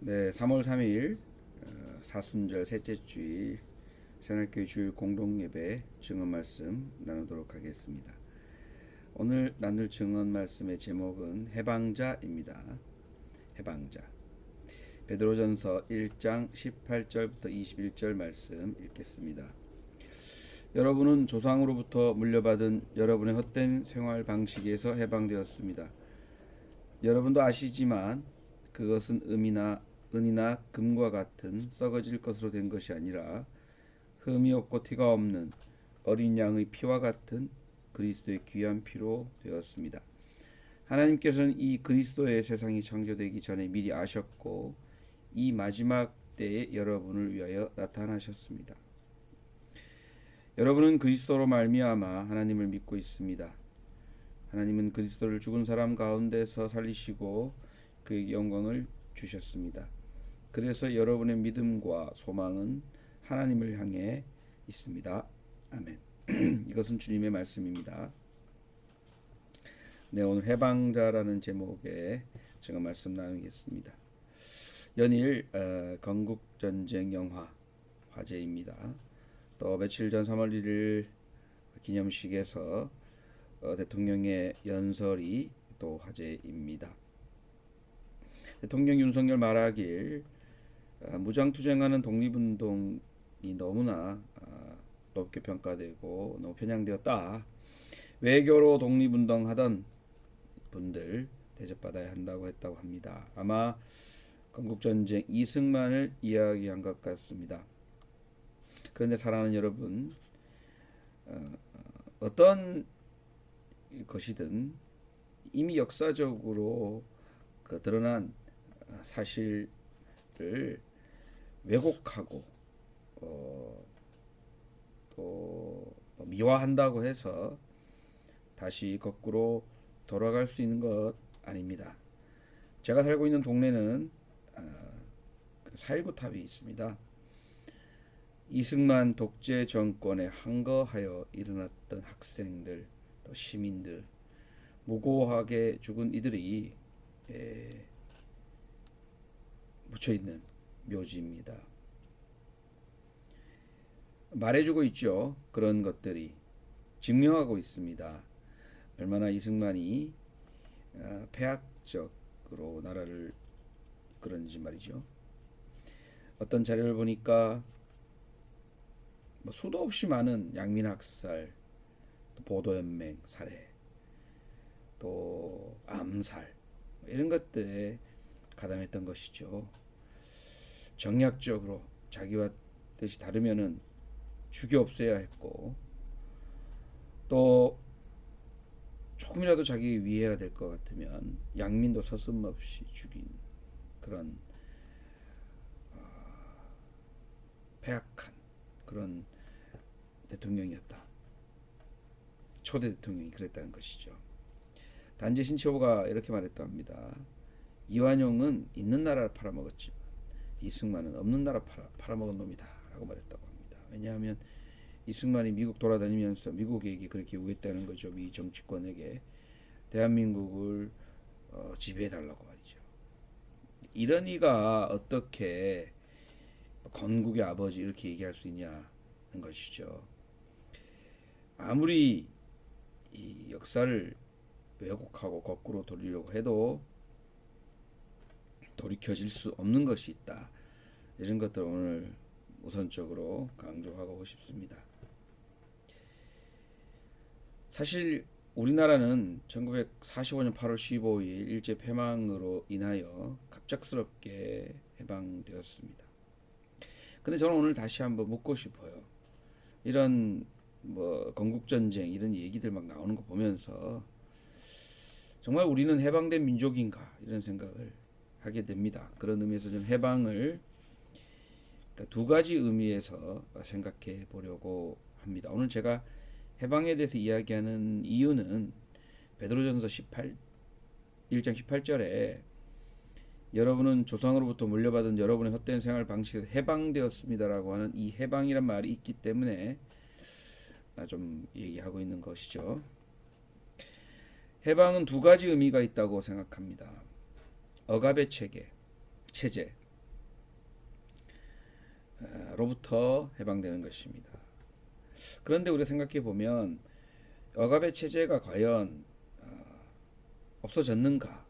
네, 3월 3일 사순절 셋째 주일 새날교회 주일 공동예배 증언 말씀 나누도록 하겠습니다. 오늘 나눌 증언 말씀의 제목은 해방자입니다. 해방자. 베드로전서 1장 18절부터 21절 말씀 읽겠습니다. 여러분은 조상으로부터 물려받은 여러분의 헛된 생활 방식에서 해방되었습니다. 여러분도 아시지만 그것은 은이나 금과 같은 썩어질 것으로 된 것이 아니라 흠이 없고 티가 없는 어린 양의 피와 같은 그리스도의 귀한 피로 되었습니다. 하나님께서는 이 그리스도의 세상이 창조되기 전에 미리 아셨고 이 마지막 때에 여러분을 위하여 나타나셨습니다. 여러분은 그리스도로 말미암아 하나님을 믿고 있습니다. 하나님은 그리스도를 죽은 사람 가운데서 살리시고 그에게 영광을 주셨습니다. 그래서 여러분의 믿음과 소망은 하나님을 향해 있습니다. 아멘. 이것은 주님의 말씀입니다. 네, 오늘 해방자라는 제목의 제가 말씀 나누겠습니다. 연일 건국전쟁 영화 화제입니다. 또 며칠 전 3월 1일 기념식에서 대통령의 연설이 또 화제입니다. 대통령 윤석열 말하길 무장투쟁하는 독립운동이 너무나 높게 평가되고 너무 편향되었다. 외교로 독립운동하던 분들 대접받아야 한다고 했다고 합니다. 아마 건국전쟁 이승만을 이야기한 것 같습니다. 그런데 사랑하는 여러분, 어떤 것이든 이미 역사적으로 드러난 사실을 왜곡하고 또 미화한다고 해서 다시 거꾸로 돌아갈 수 있는 것 아닙니다. 제가 살고 있는 동네는 4.19 탑이 있습니다. 이승만 독재 정권에 항거하여 일어났던 학생들, 또 시민들, 무고하게 죽은 이들이 묻혀있는 묘지입니다. 말해주고 있죠. 그런 것들이 증명하고 있습니다. 얼마나 이승만이 폐악적으로 나라를 이끌었는지 말이죠. 어떤 자료를 보니까 수도 없이 많은 양민학살, 또 보도연맹 살해, 또 암살 이런 것들에 가담했던 것이죠. 정략적으로 자기와 뜻이 다르면은 죽여 없애야 했고, 또 조금이라도 자기 위해가 될 것 같으면 양민도 서슴없이 죽인 그런 패악한 그런 대통령이었다. 초대 대통령이 그랬다는 것이죠. 단지 신치호가 이렇게 말했다 합니다. 이완용은 있는 나라를 팔아먹었지만 이승만은 없는 나라 팔아먹은 놈이다 라고 말했다고 합니다. 왜냐하면 이승만이 미국 돌아다니면서 미국에게 그렇게 요구했다는 거죠. 미 정치권에게 대한민국을 지배해달라고 말이죠. 이런 이가 어떻게 건국의 아버지 이렇게 얘기할 수 있냐는 것이죠. 아무리 이 역사를 왜곡하고 거꾸로 돌리려고 해도 돌이켜질 수 없는 것이 있다. 이런 것들 오늘 우선적으로 강조하고 싶습니다. 사실 우리나라는 1945년 8월 15일 일제 폐망으로 인하여 갑작스럽게 해방되었습니다. 근데 저는 오늘 다시 한번 묻고 싶어요. 이런 건국전쟁 이런 얘기들 막 나오는 거 보면서 정말 우리는 해방된 민족인가 이런 생각을 하게 됩니다. 그런 의미에서 저는 해방을 두 가지 의미에서 생각해 보려고 합니다. 오늘 제가 해방에 대해서 이야기하는 이유는 베드로전서 1장 18절에 여러분은 조상으로부터 물려받은 여러분의 헛된 생활 방식에서 해방되었습니다라고 하는 이 해방이란 말이 있기 때문에 좀 얘기하고 있는 것이죠. 해방은 두 가지 의미가 있다고 생각합니다. 억압의 체제, 로부터 해방되는 것입니다. 그런데 우리가 생각해 보면 억압의 체제가 과연 없어졌는가?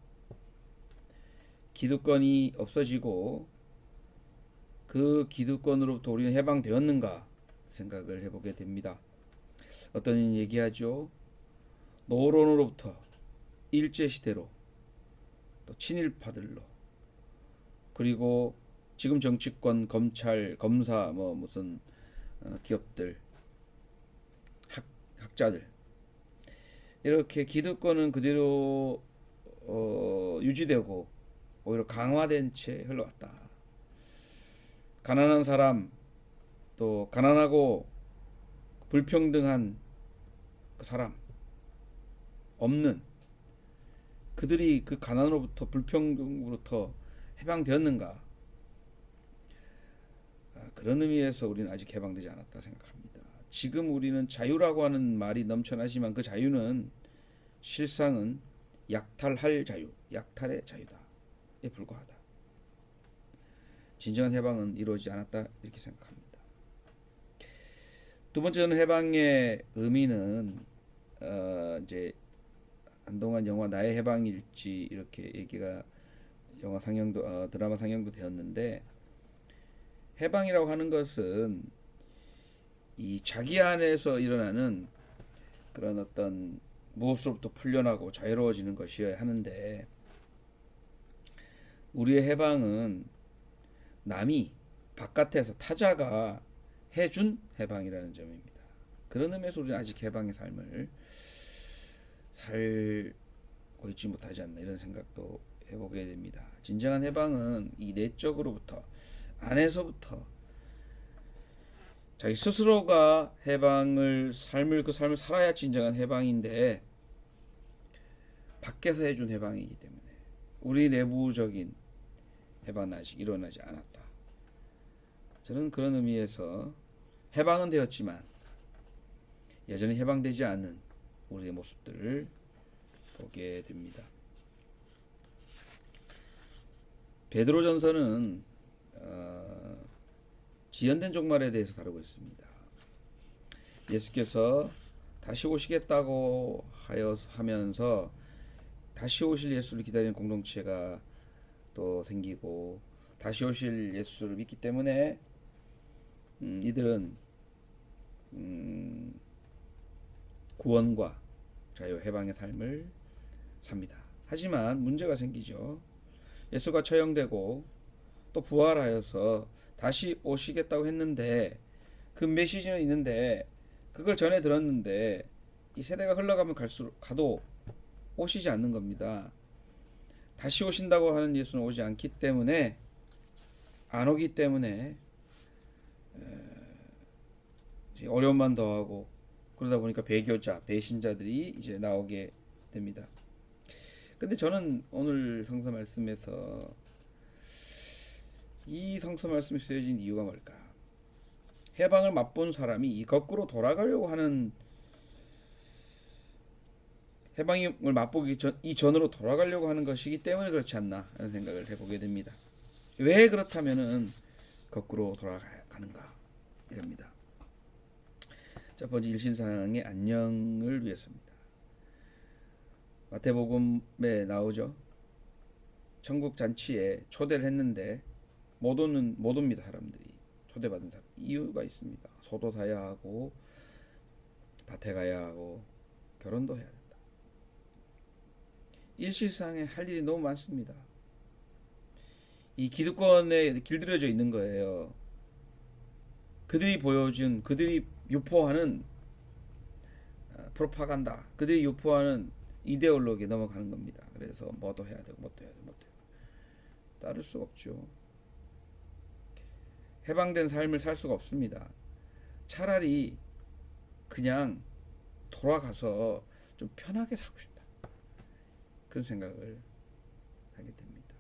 기득권이 없어지고 그 기득권으로부터 우리는 해방되었는가 생각을 해보게 됩니다. 어떤 이는 얘기하죠. 노론으로부터 일제시대로 또 친일파들로 그리고 지금 정치권, 검찰, 검사, 뭐 무슨 기업들, 학자들 이렇게 기득권은 그대로 유지되고 오히려 강화된 채 흘러왔다. 가난한 사람 또 가난하고 불평등한 그 사람 없는 그들이 그 가난으로부터 불평등으로부터 해방되었는가? 그런 의미에서 우리는 아직 해방되지 않았다 생각합니다. 지금 우리는 자유라고 하는 말이 넘쳐나지만 그 자유는 실상은 약탈할 자유, 약탈의 자유다에 불과하다. 진정한 해방은 이루어지지 않았다 이렇게 생각합니다. 두 번째는 해방의 의미는 이제 한동안 영화 나의 해방일지 이렇게 얘기가 영화 상영도 드라마 상영도 되었는데 해방이라고 하는 것은 이 자기 안에서 일어나는 그런 어떤 무엇으로부터 풀려나고 자유로워지는 것이어야 하는데 우리의 해방은 남이 바깥에서 타자가 해준 해방이라는 점입니다. 그런 의미에서 우리는 아직 해방의 삶을 살고 있지 못하지 않나 이런 생각도 해보게 됩니다. 진정한 해방은 이 내적으로부터 안에서부터 자기 스스로가 그 삶을 살아야 진정한 해방인데 밖에서 해준 해방이기 때문에 우리 내부적인 해방은 아직 일어나지 않았다. 저는 그런 의미에서 해방은 되었지만 여전히 해방되지 않은 우리의 모습들을 보게 됩니다. 베드로전서는 지연된 종말에 대해서 다루고 있습니다. 예수께서 다시 오시겠다고 하면서 다시 오실 예수를 기다리는 공동체가 또 생기고 다시 오실 예수를 믿기 때문에 이들은 구원과 자유 해방의 삶을 삽니다. 하지만 문제가 생기죠. 예수가 처형되고 또 부활하여서 다시 오시겠다고 했는데 그 메시지는 있는데 그걸 전해 들었는데 이 세대가 흘러가면 가도 오시지 않는 겁니다. 다시 오신다고 하는 예수는 오지 않기 때문에 안 오기 때문에 어려움만 더하고 그러다 보니까 배교자, 배신자들이 이제 나오게 됩니다. 근데 저는 오늘 성서 말씀에서 이 성서 말씀이 쓰여진 이유가 뭘까? 해방을 맛본 사람이 거꾸로 돌아가려고 하는 해방을 맛보기 이전으로 돌아가려고 하는 것이기 때문에 그렇지 않나 하는 생각을 해보게 됩니다. 왜 그렇다면은 거꾸로 돌아가는가 이럽니다. 첫 번째 일신상의 안녕을 위해서입니다. 마태복음에 나오죠. 천국 잔치에 초대를 했는데 못 옵니다. 사람들이 초대받은 사람 이유가 있습니다. 소도 사야 하고 밭에 가야 하고 결혼도 해야 된다. 일시상에 할 일이 너무 많습니다. 이 기득권에 길들여져 있는 거예요. 그들이 유포하는 프로파간다, 그들이 유포하는 이데올로기에 넘어가는 겁니다. 그래서 뭐도 해야 되고 뭐도 해야 되고 따를 수가 없죠. 해방된 삶을 살 수가 없습니다. 차라리 그냥 돌아가서 좀 편하게 살고 싶다. 그런 생각을 하게 됩니다.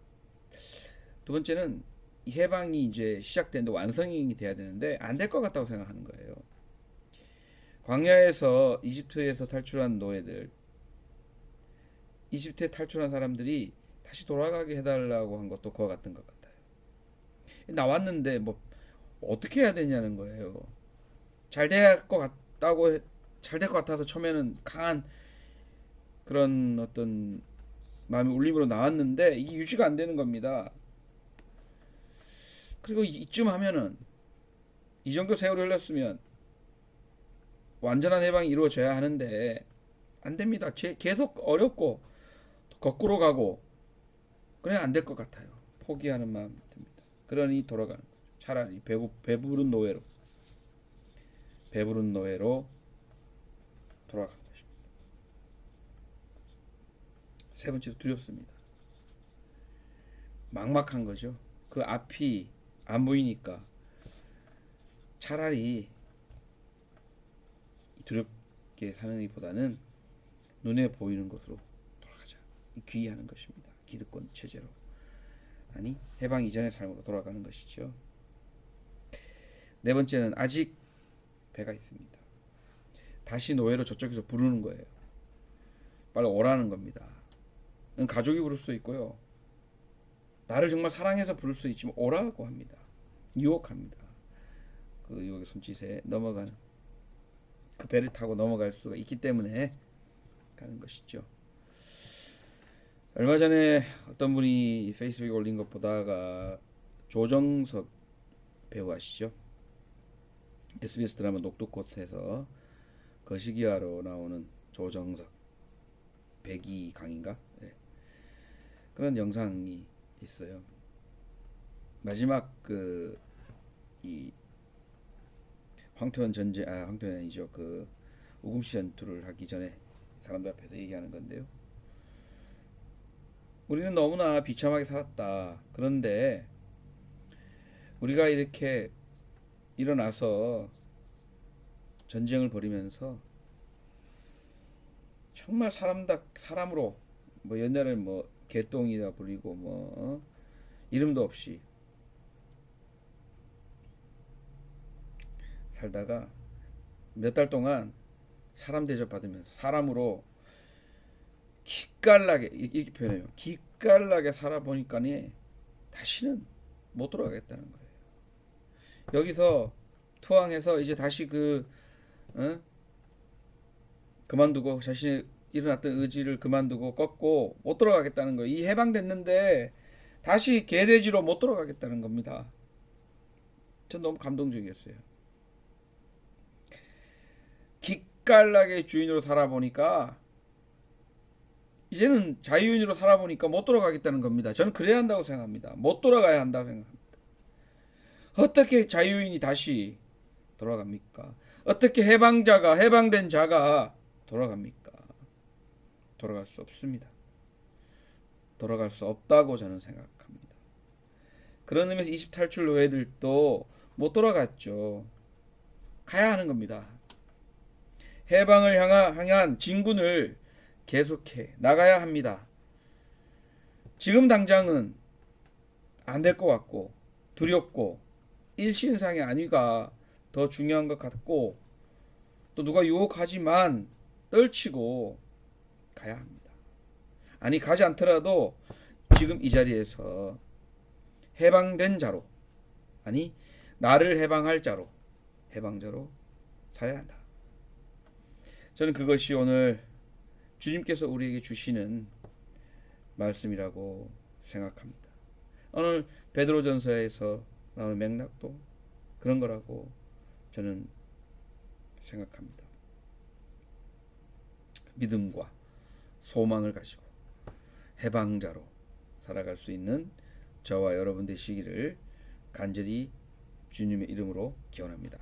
두 번째는 이 해방이 이제 시작되는데 완성이 돼야 되는데 안 될 것 같다고 생각하는 거예요. 광야에서 이집트에서 탈출한 노예들, 이집트에 탈출한 사람들이 다시 돌아가게 해달라고 한 것도 그와 같은 것 같아요. 나왔는데 뭐 어떻게 해야 되냐는 거예요. 잘 될 것 같다고 잘 될 것 같아서 처음에는 강한 그런 어떤 마음의 울림으로 나왔는데 이게 유지가 안 되는 겁니다. 그리고 이쯤 하면은 이 정도 세월이 흘렀으면 완전한 해방이 이루어져야 하는데 안 됩니다. 계속 어렵고 거꾸로 가고 그래 안 될 것 같아요. 포기하는 마음이 듭니다. 그러니 돌아가는 거죠. 차라리 배부른 노예로 돌아가는 것입니다. 세 번째로 두렵습니다. 막막한 거죠. 그 앞이 안 보이니까 차라리 두렵게 사는 것보다는 눈에 보이는 것으로 돌아가자. 귀의하는 것입니다. 기득권 체제로. 아니 해방 이전의 삶으로 돌아가는 것이죠. 네 번째는 아직 배가 있습니다. 다시 노예로 저쪽에서 부르는 거예요. 빨리 오라는 겁니다. 가족이 부를 수 있고요. 나를 정말 사랑해서 부를 수 있지만 오라고 합니다. 유혹합니다. 그 유혹의 손짓에 넘어가는 그 배를 타고 넘어갈 수가 있기 때문에 가는 것이죠. 얼마 전에 어떤 분이 페이스북에 올린 것 보다가 조정석 배우 아시죠? SBS 드라마 녹두꽃에서 거시기화로 나오는 조정석 백이강인가? 네. 그런 영상이 있어요. 마지막 이 황태원이 아니죠. 그 우금씨 전투를 하기 전에 사람들 앞에서 얘기하는 건데요. 우리는 너무나 비참하게 살았다. 그런데 우리가 이렇게 일어나서 전쟁을 벌이면서 정말 사람으로 뭐 옛날에 뭐 개똥이다 부리고 뭐 이름도 없이 살다가 몇 달 동안 사람 대접받으면서 사람으로 기깔나게 이렇게 표현해요. 기깔나게 살아보니까니 다시는 못 돌아가겠다는 거예요. 여기서 투항해서 이제 다시 그만두고 자신의 일어났던 의지를 그만두고 꺾고 못 돌아가겠다는 거예요. 이 해방됐는데 다시 개돼지로 못 돌아가겠다는 겁니다. 전 너무 감동적이었어요. 기깔나게 주인으로 살아보니까 이제는 자유인으로 살아보니까 못 돌아가겠다는 겁니다. 저는 그래야 한다고 생각합니다. 못 돌아가야 한다고 생각합니다. 어떻게 자유인이 다시 돌아갑니까? 어떻게 해방된 자가 돌아갑니까? 돌아갈 수 없습니다. 돌아갈 수 없다고 저는 생각합니다. 그런 의미에서 20탈출 노예들도 못 돌아갔죠. 가야 하는 겁니다. 해방을 향한 진군을 계속해 나가야 합니다. 지금 당장은 안 될 것 같고 두렵고 일신상의 안위가 더 중요한 것 같고 또 누가 유혹하지만 떨치고 가야 합니다. 아니 가지 않더라도 지금 이 자리에서 해방된 자로 아니 나를 해방할 자로 해방자로 살아야 한다. 저는 그것이 오늘 주님께서 우리에게 주시는 말씀이라고 생각합니다. 오늘 베드로전서에서 나오는 맥락도 그런 거라고 저는 생각합니다. 믿음과 소망을 가지고 해방자로 살아갈 수 있는 저와 여러분 되시기를 간절히 주님의 이름으로 기원합니다.